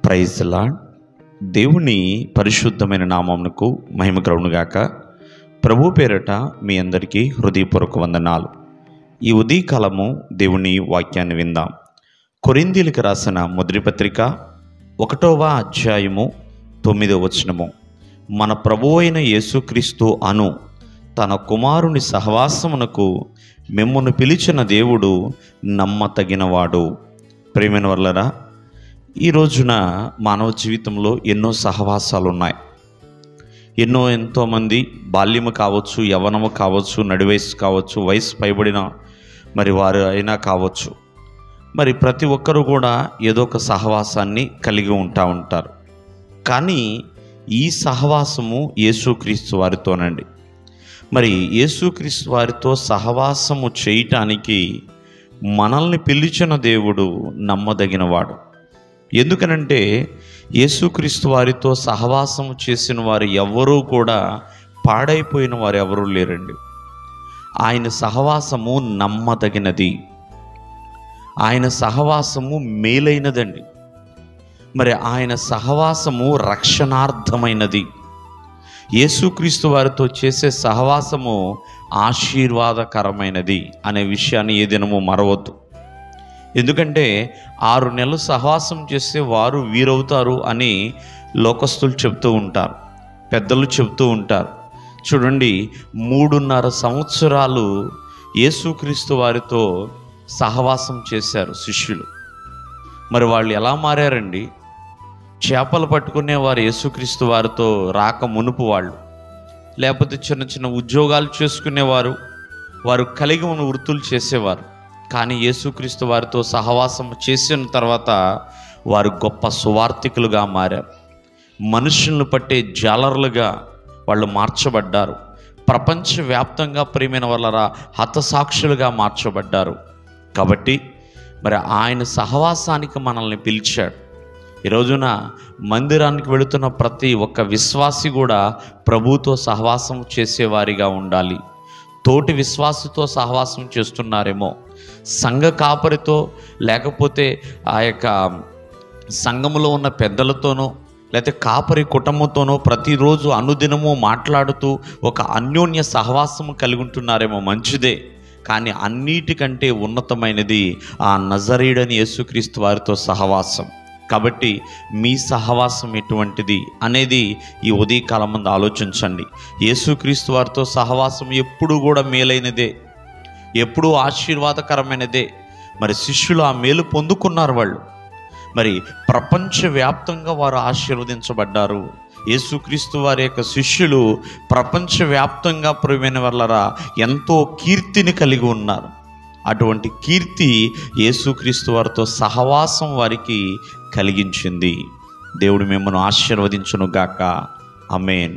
Praise the lord. దేవుని పరిశుద్ధమైన నామమునకు మహిమ కలుగునుగాక. ప్రభు పేరట మీ అందరికీ హృదయపూర్వక వందనాలు. ఈ ఉదయకాలము దేవుని వాక్యాన్ని విందాం. కొరింథీయులకు రాసిన మొదటి పత్రిక 1వ అధ్యాయము 9వ వచనము. మన ప్రభువు అయిన యేసుక్రీస్తు అను తన కుమారుని సహవాసమునకు మిమ్మును పిలిచిన దేవుడు నమ్మతగినవాడు. ప్రియమైన వాళ్ళరా, ఈ రోజున మానవ జీవితంలో ఎన్నో సహవాసాలు ఉన్నాయి. ఎంతోమంది బాల్యము కావచ్చు, యవ్వనము కావచ్చు, నడివయసు కావచ్చు, వయసు పైబడిన వారు అయినా కావచ్చు. ప్రతి ఒక్కరూ కూడా ఏదో ఒక సహవాసాన్ని కలిగి ఉంటారు. కానీ ఈ సహవాసము యేసుక్రీస్తు వారితోనండి. యేసుక్రీస్తు వారితో సహవాసము చేయటానికి మనల్ని పిలిచిన దేవుడు నమ్మదగినవాడు. ఎందుకనంటే యేసుక్రీస్తు వారితో సహవాసము చేసిన వారు ఎవ్వరూ కూడా పాడైపోయిన వారు ఎవరూ లేరండి. ఆయన సహవాసము నమ్మదగినది, ఆయన సహవాసము మేలైనదండి. ఆయన సహవాసము రక్షణార్థమైనది. యేసుక్రీస్తు వారితో చేసే సహవాసము ఆశీర్వాదకరమైనది అనే విషయాన్ని ఏ దినము మరవద్దు. ఎందుకంటే 6 నెలలు సహవాసం చేస్తే వారు వీరవుతారు అని లోకస్తులు చెప్తూ ఉంటారు, పెద్దలు చెప్తూ ఉంటారు. చూడండి, 3.5 సంవత్సరాలు యేసుక్రీస్తు వారితో సహవాసం చేశారు శిష్యులు. వాళ్ళు ఎలా మారారండి? చేపలు పట్టుకునేవారు యేసుక్రీస్తు వారితో రాక మునుపు వాళ్ళు, లేకపోతే చిన్న చిన్న ఉద్యోగాలు చేసుకునేవారు, వారు కలిగి ఉన్న వృత్తులు చేసేవారు. కానీ యేసుక్రీస్తు వారితో సహవాసం చేసిన తర్వాత వారు గొప్ప సువార్థికులుగా మారారు. మనుషులను పట్టే జాలర్లుగా వాళ్ళు మార్చబడ్డారు. ప్రపంచవ్యాప్తంగా ప్రియమైన వాళ్ళరా హతసాక్షులుగా మార్చబడ్డారు. కాబట్టి ఆయన సహవాసానికి మనల్ని పిలిచాడు. ఈ రోజున మందిరానికి వెళుతున్న ప్రతి ఒక్క విశ్వాసి కూడా ప్రభువుతో సహవాసం చేసేవారిగా ఉండాలి. తోటి విశ్వాసితో సహవాసం చేస్తున్నారేమో, సంఘ కాపరితో, లేకపోతే ఆ యొక్క సంఘములో ఉన్న పెద్దలతోనో, లేకపోతే కాపరి కుటుంబంతోనో ప్రతిరోజు అనుదినము మాట్లాడుతూ ఒక అన్యోన్య సహవాసము కలిగి ఉంటున్నారేమో, మంచిదే. కానీ అన్నిటికంటే ఉన్నతమైనది ఆ నజరేయుడైన యేసుక్రీస్తు వారితో సహవాసం. కాబట్టి మీ సహవాసం ఎటువంటిది అనేది ఈ ఉదయకాలం ముందు ఆలోచించండి. యేసుక్రీస్తు వారితో సహవాసం ఎప్పుడూ కూడా మేలైనదే, ఎప్పుడూ ఆశీర్వాదకరమైనదే. శిష్యులు ఆ మేలు పొందుకున్నారు. వాళ్ళు ప్రపంచవ్యాప్తంగా వారు ఆశీర్వదించబడ్డారు. యేసుక్రీస్తు వారి యొక్క శిష్యులు ప్రపంచవ్యాప్తంగా ప్రియమైన వాళ్ళరా ఎంతో కీర్తిని కలిగి ఉన్నారు. అటువంటి కీర్తి యేసుక్రీస్తు వారితో సహవాసం వారికి కలిగించింది. దేవుడు మిమ్మల్ని ఆశీర్వదించును గాక. ఆమేన్.